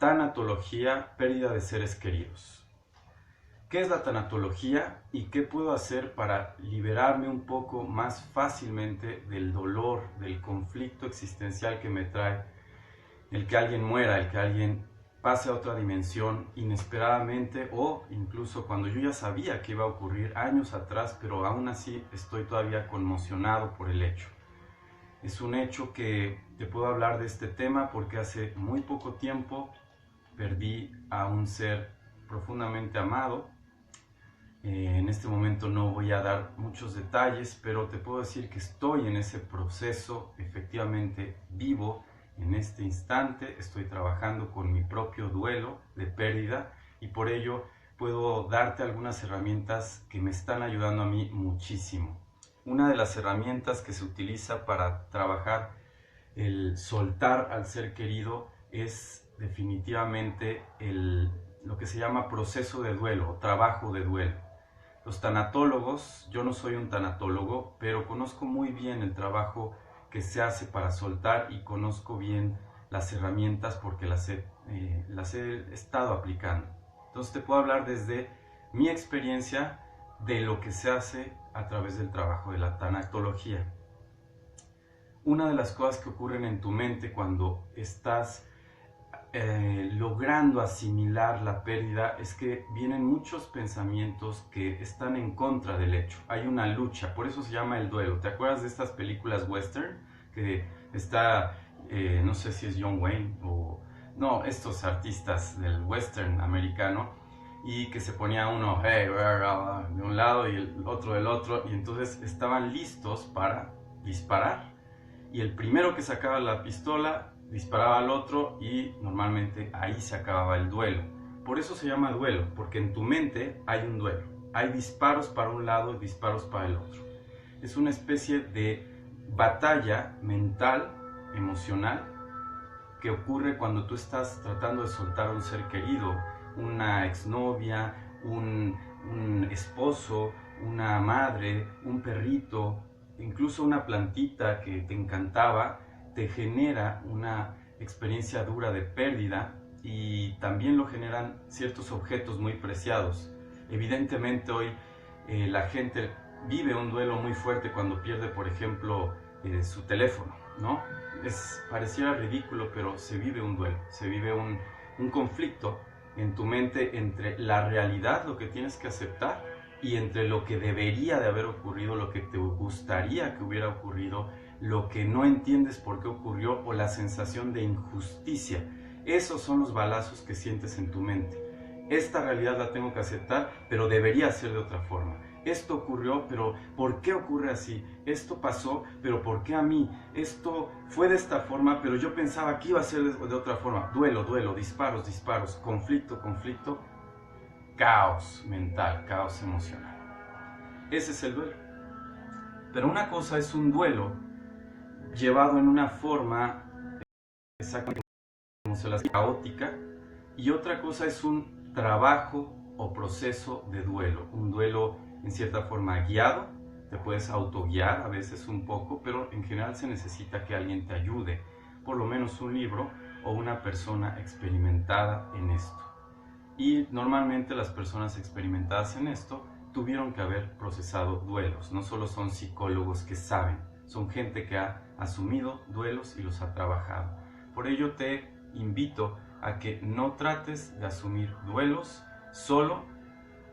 Tanatología, pérdida de seres queridos. ¿Qué es la tanatología y qué puedo hacer para liberarme un poco más fácilmente del dolor, del conflicto existencial que me trae el que alguien muera, el que alguien pase a otra dimensión inesperadamente, o incluso cuando yo ya sabía que iba a ocurrir años atrás, pero aún así estoy todavía conmocionado por el hecho? Es un hecho que te puedo hablar de este tema porque hace muy poco tiempo perdí a un ser profundamente amado. En este momento no voy a dar muchos detalles, pero te puedo decir que estoy en ese proceso efectivamente vivo. En este instante estoy trabajando con mi propio duelo de pérdida y por ello puedo darte algunas herramientas que me están ayudando a mí muchísimo. Una de las herramientas que se utiliza para trabajar el soltar al ser querido es definitivamente lo que se llama proceso de duelo o trabajo de duelo. Los tanatólogos, yo no soy un tanatólogo, pero conozco muy bien el trabajo que se hace para soltar y conozco bien las herramientas porque las he estado aplicando. Entonces te puedo hablar desde mi experiencia de lo que se hace a través del trabajo de la tanatología. Una de las cosas que ocurren en tu mente cuando estás logrando asimilar la pérdida es que vienen muchos pensamientos que están en contra del hecho. Hay una lucha, por eso se llama el duelo. ¿Te acuerdas de estas películas western? Que está, no sé si es John Wayne o... no, estos artistas del western americano, y que se ponía uno hey, de un lado y el otro del otro, y entonces estaban listos para disparar. Y el primero que sacaba la pistola disparaba al otro y normalmente ahí se acababa el duelo. Por eso se llama duelo, porque en tu mente hay un duelo. Hay disparos para un lado y disparos para el otro. Es una especie de batalla mental, emocional, que ocurre cuando tú estás tratando de soltar a un ser querido, una exnovia, un esposo, una madre, un perrito, incluso una plantita que te encantaba, te genera una experiencia dura de pérdida, y también lo generan ciertos objetos muy preciados. Evidentemente hoy la gente vive un duelo muy fuerte cuando pierde, por ejemplo, su teléfono, ¿no? Pareciera ridículo, pero se vive un duelo, se vive un conflicto en tu mente entre la realidad, lo que tienes que aceptar, y entre lo que debería de haber ocurrido, lo que te gustaría que hubiera ocurrido, lo que no entiendes por qué ocurrió, o la sensación de injusticia. Esos son los balazos que sientes en tu mente. Esta realidad la tengo que aceptar, pero debería ser de otra forma. Esto ocurrió, pero ¿por qué ocurre así? Esto pasó, pero ¿por qué a mí? Esto fue de esta forma, pero yo pensaba que iba a ser de otra forma. Duelo, duelo, disparos, disparos, conflicto, conflicto, caos mental, caos emocional. Ese es el duelo. Pero una cosa es un duelo llevado en una forma exactamente como se las caótica, y otra cosa es un trabajo o proceso de duelo, un duelo en cierta forma guiado. Te puedes autoguiar a veces un poco, pero en general se necesita que alguien te ayude, por lo menos un libro o una persona experimentada en esto. Y normalmente las personas experimentadas en esto tuvieron que haber procesado duelos. No solo son psicólogos que saben, son gente que ha asumido duelos y los ha trabajado. Por ello te invito a que no trates de asumir duelos solo,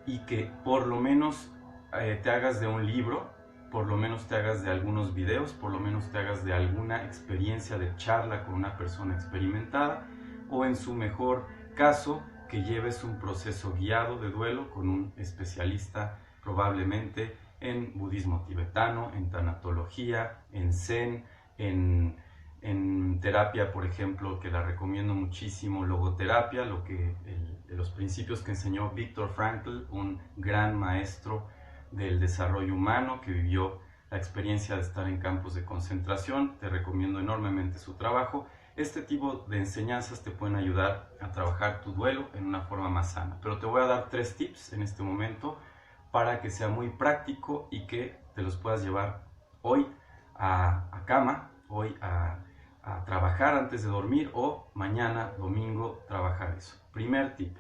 y que por lo menos te hagas de un libro, por lo menos te hagas de algunos videos, por lo menos te hagas de alguna experiencia de charla con una persona experimentada, o en su mejor caso que lleves un proceso guiado de duelo con un especialista, probablemente en budismo tibetano, en tanatología, en zen, en terapia, por ejemplo, que la recomiendo muchísimo, logoterapia, los principios que enseñó Viktor Frankl, un gran maestro del desarrollo humano que vivió la experiencia de estar en campos de concentración. Te recomiendo enormemente su trabajo. Este tipo de enseñanzas te pueden ayudar a trabajar tu duelo en una forma más sana. Pero te voy a dar 3 tips en este momento para que sea muy práctico y que te los puedas llevar hoy a cama, hoy a a trabajar antes de dormir o mañana, domingo, trabajar eso. Primer tip.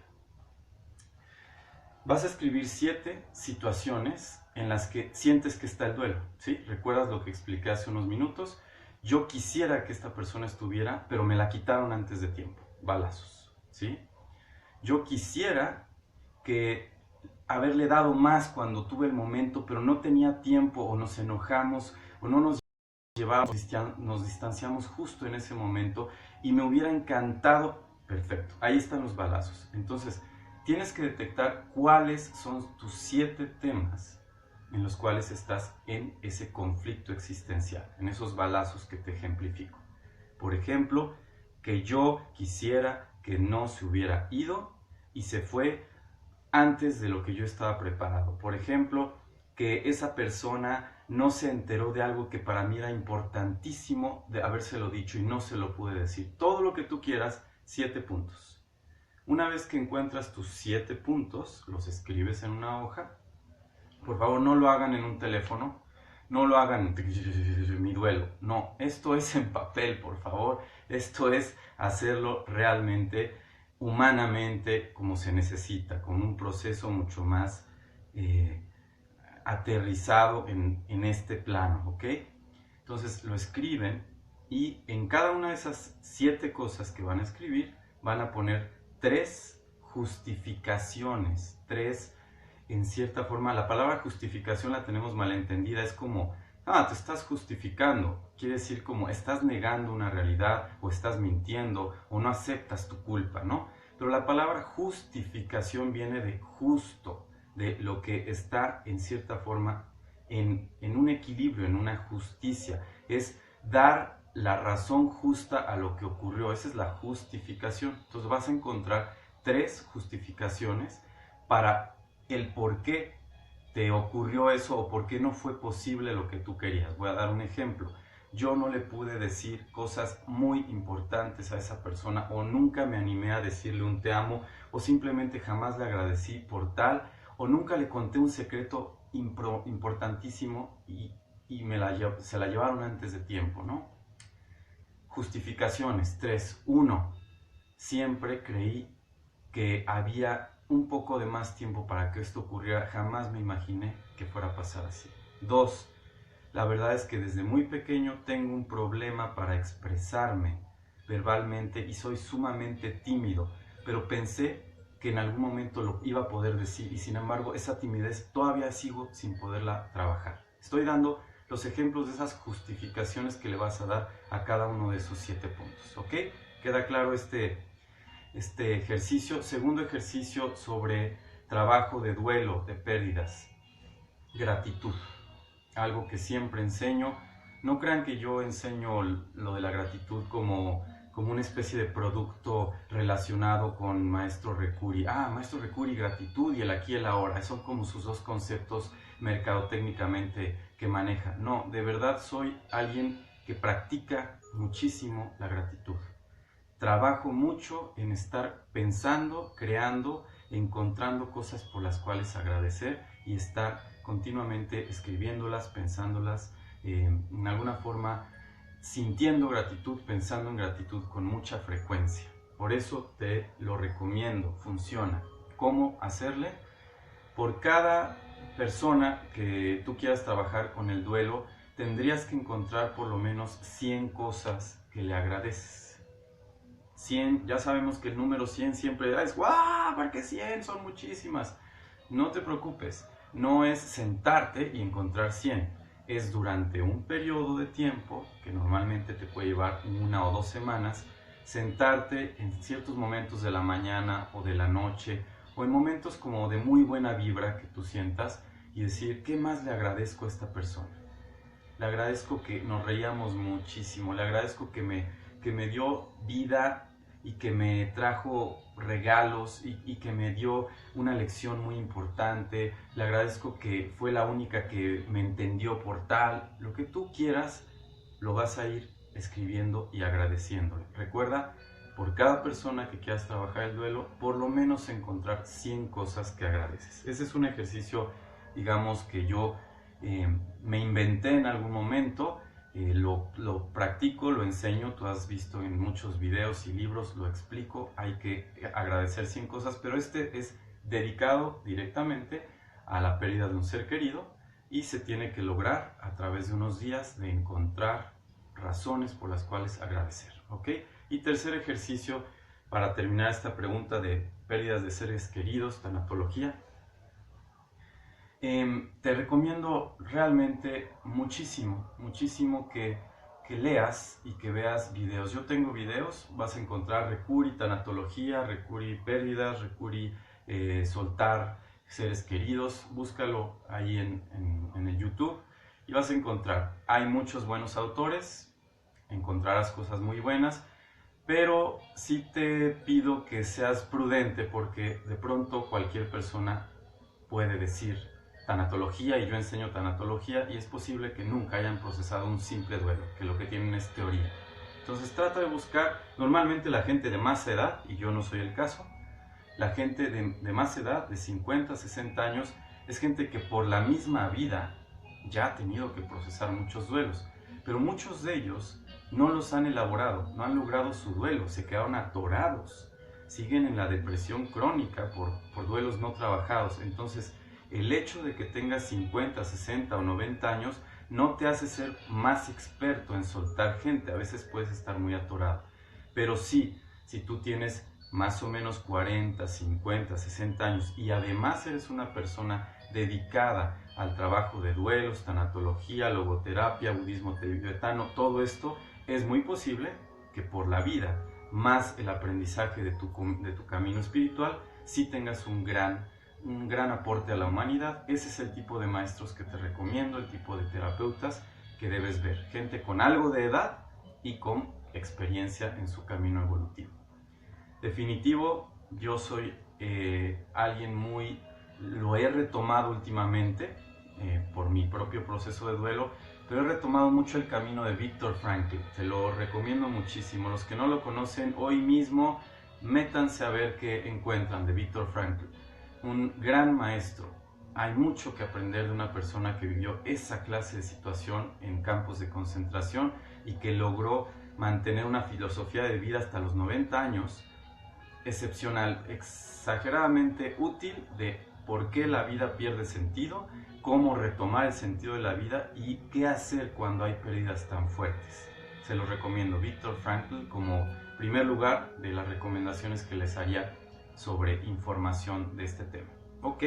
Vas a escribir 7 situaciones en las que sientes que está el duelo, ¿sí? ¿Recuerdas lo que expliqué hace unos minutos? Yo quisiera que esta persona estuviera, pero me la quitaron antes de tiempo. Balazos, ¿sí? Yo quisiera que haberle dado más cuando tuve el momento, pero no tenía tiempo, o nos enojamos, o no nos llevamos, nos distanciamos justo en ese momento, y me hubiera encantado. Perfecto, ahí están los balazos. Entonces, tienes que detectar cuáles son tus 7 temas en los cuales estás en ese conflicto existencial, en esos balazos que te ejemplifico. Por ejemplo, que yo quisiera que no se hubiera ido y se fue antes de lo que yo estaba preparado. Por ejemplo, que esa persona no se enteró de algo que para mí era importantísimo de habérselo dicho y no se lo pude decir. Todo lo que tú quieras, 7 puntos. Una vez que encuentras tus 7 puntos, los escribes en una hoja. Por favor, no lo hagan en un teléfono, no lo hagan en mi duelo. No, esto es en papel, por favor. Esto es hacerlo realmente, humanamente, como se necesita, con un proceso mucho más aterrizado en este plano, ¿ok? Entonces lo escriben y en cada una de esas 7 cosas que van a escribir, van a poner 3 justificaciones, 3, en cierta forma, la palabra justificación la tenemos malentendida, es como, te estás justificando, quiere decir como estás negando una realidad, o estás mintiendo, o no aceptas tu culpa, ¿no? Pero la palabra justificación viene de justo, de lo que está en cierta forma en un equilibrio, en una justicia, es dar la razón justa a lo que ocurrió. Esa es la justificación. Entonces vas a encontrar 3 justificaciones para el por qué te ocurrió eso o por qué no fue posible lo que tú querías. Voy a dar un ejemplo. Yo no le pude decir cosas muy importantes a esa persona, o nunca me animé a decirle un te amo, o simplemente jamás le agradecí por tal, o nunca le conté un secreto importantísimo y se la llevaron antes de tiempo, ¿no? Justificaciones. 3. 1. Siempre creí que había un poco de más tiempo para que esto ocurriera. Jamás me imaginé que fuera a pasar así. 2. La verdad es que desde muy pequeño tengo un problema para expresarme verbalmente y soy sumamente tímido, pero pensé que en algún momento lo iba a poder decir y sin embargo esa timidez todavía sigo sin poderla trabajar. Estoy dando los ejemplos de esas justificaciones que le vas a dar a cada uno de esos 7 puntos, ¿ok? ¿Queda claro este ejercicio? Segundo ejercicio sobre trabajo de duelo, de pérdidas. Gratitud. Algo que siempre enseño. No crean que yo enseño lo de la gratitud como una especie de producto relacionado con Maestro Recuri. Maestro Recuri, gratitud y el aquí y el ahora. Son como sus 2 conceptos mercadotécnicamente que maneja. No, de verdad soy alguien que practica muchísimo la gratitud. Trabajo mucho en estar pensando, creando, encontrando cosas por las cuales agradecer y estar continuamente escribiéndolas, pensándolas, en alguna forma sintiendo gratitud, pensando en gratitud con mucha frecuencia. Por eso te lo recomiendo, funciona. ¿Cómo hacerle? Por cada persona que tú quieras trabajar con el duelo, tendrías que encontrar por lo menos 100 cosas que le agradeces. 100, ya sabemos que el número 100 siempre es ¡guau! Porque 100 son muchísimas. No te preocupes, no es sentarte y encontrar 100. Es durante un periodo de tiempo, que normalmente te puede llevar 1 o 2 semanas, sentarte en ciertos momentos de la mañana o de la noche, o en momentos como de muy buena vibra que tú sientas, y decir, ¿qué más le agradezco a esta persona? Le agradezco que nos reíamos muchísimo, le agradezco que me dio vida y que me trajo regalos y que me dio una lección muy importante. Le agradezco que fue la única que me entendió por tal. Lo que tú quieras, lo vas a ir escribiendo y agradeciéndole. Recuerda, por cada persona que quieras trabajar el duelo, por lo menos encontrar 100 cosas que agradeces. Ese es un ejercicio, digamos, que yo me inventé en algún momento. lo practico, lo enseño, tú has visto en muchos videos y libros, lo explico, hay que agradecer 100 cosas, pero este es dedicado directamente a la pérdida de un ser querido y se tiene que lograr a través de unos días de encontrar razones por las cuales agradecer, ¿ok? Y tercer ejercicio, para terminar esta pregunta de pérdidas de seres queridos, tanatología, te recomiendo realmente muchísimo que leas y que veas videos. Yo tengo videos, vas a encontrar Recuri tanatología, Recuri pérdidas, Recuri soltar seres queridos, búscalo ahí en el YouTube y vas a encontrar. Hay muchos buenos autores, encontrarás cosas muy buenas, pero sí te pido que seas prudente porque de pronto cualquier persona puede decir tanatología y yo enseño tanatología y es posible que nunca hayan procesado un simple duelo, que lo que tienen es teoría. Entonces trata de buscar, normalmente la gente de más edad, y yo no soy el caso, la gente de más edad, de 50, 60 años, es gente que por la misma vida ya ha tenido que procesar muchos duelos, pero muchos de ellos no los han elaborado, no han logrado su duelo, se quedaron atorados, siguen en la depresión crónica por duelos no trabajados. Entonces, el hecho de que tengas 50, 60 o 90 años no te hace ser más experto en soltar gente, a veces puedes estar muy atorado, pero sí, si tú tienes más o menos 40, 50, 60 años y además eres una persona dedicada al trabajo de duelos, tanatología, logoterapia, budismo tibetano, todo esto, es muy posible que por la vida, más el aprendizaje de tu camino espiritual, sí tengas un gran aporte a la humanidad. Ese es el tipo de maestros que te recomiendo, el tipo de terapeutas que debes ver. Gente con algo de edad y con experiencia en su camino evolutivo. Definitivo, yo soy alguien lo he retomado últimamente por mi propio proceso de duelo, pero he retomado mucho el camino de Viktor Frankl. Te lo recomiendo muchísimo. Los que no lo conocen, hoy mismo métanse a ver qué encuentran de Viktor Frankl. Un gran maestro. Hay mucho que aprender de una persona que vivió esa clase de situación en campos de concentración y que logró mantener una filosofía de vida hasta los 90 años excepcional, exageradamente útil de por qué la vida pierde sentido, cómo retomar el sentido de la vida y qué hacer cuando hay pérdidas tan fuertes. Se los recomiendo, Viktor Frankl, como primer lugar de las recomendaciones que les haría sobre información de este tema. Ok.